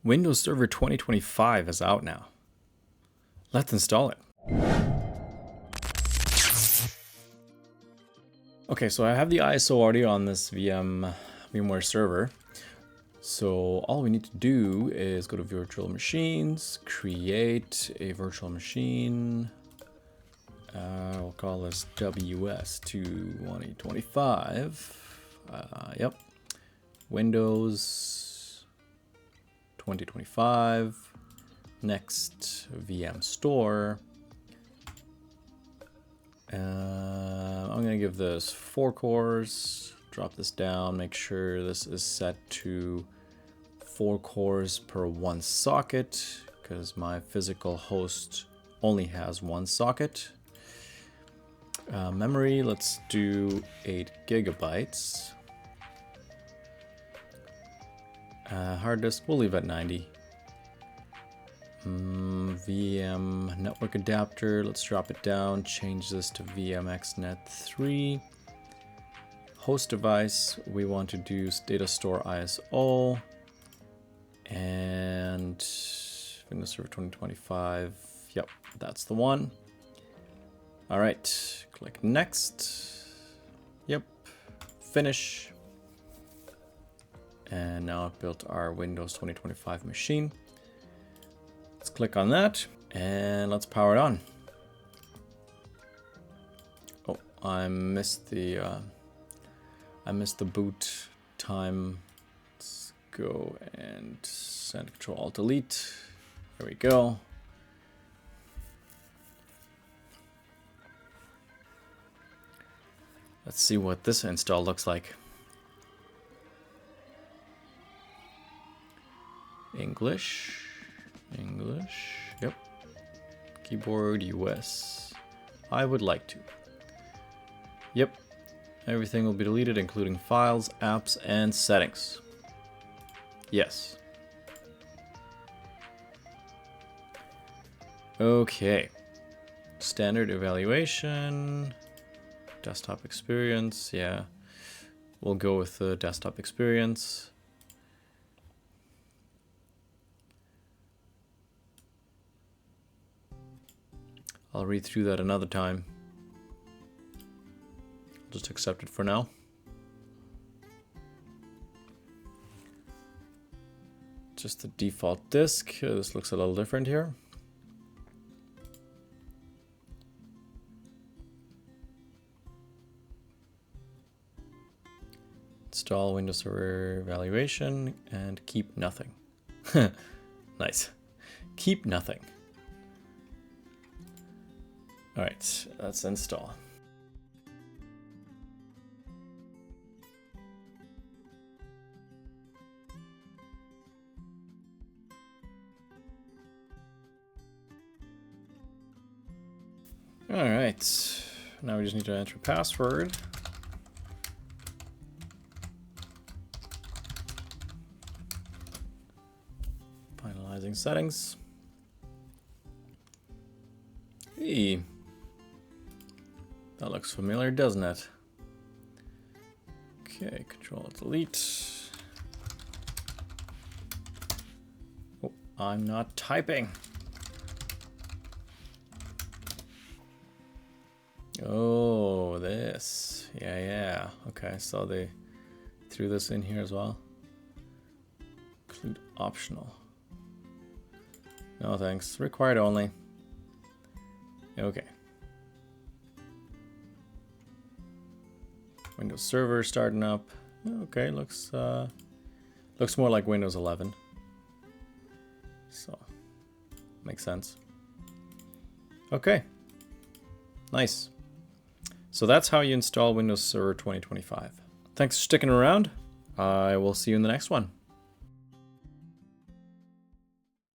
Windows Server 2025 is out now. Let's install it. Okay, so I have the ISO already on this VMware server. So all we need to do is go to virtual machines, create a virtual machine. We'll call this WS22025. Yep. Windows 2025. Next, VM store. I'm going to give this 4 cores. Drop this down. Make sure this is set to 4 cores per 1 socket, because my physical host only has 1 socket. Memory, let's do 8 gigabytes. Hard disk, we'll leave at 90. VM network adapter, let's drop it down, change this to VMXNet 3. Host device, we want to do data store ISO. And Windows Server 2025, yep, that's the one. All right, click next. Yep, finish. And now I've built our Windows 2025 machine. Let's click on that and let's power it on. Oh, I missed the boot time. Let's go and send Control-Alt-Delete. There we go. Let's see what this install looks like. English, yep. Keyboard, US. I would like to. Yep. Everything will be deleted, including files, apps, and settings. Yes. Okay. Standard evaluation. Desktop experience, yeah. We'll go with the desktop experience. I'll read through that another time. I'll just accept it for now. Just the default disk. This looks a little different here. Install Windows Server evaluation and keep nothing. Nice. Keep nothing. All right, let's install. All right, now we just need to enter password. Finalizing settings. Hey. That looks familiar, doesn't it? Okay, Control-Delete. Oh, I'm not typing. Oh, this. Yeah. Okay, so they threw this in here as well. Include optional. No thanks. Required only. Okay. Windows Server starting up. Okay, looks more like Windows 11. So, makes sense. Okay. Nice. So that's how you install Windows Server 2025. Thanks for sticking around. I will see you in the next one.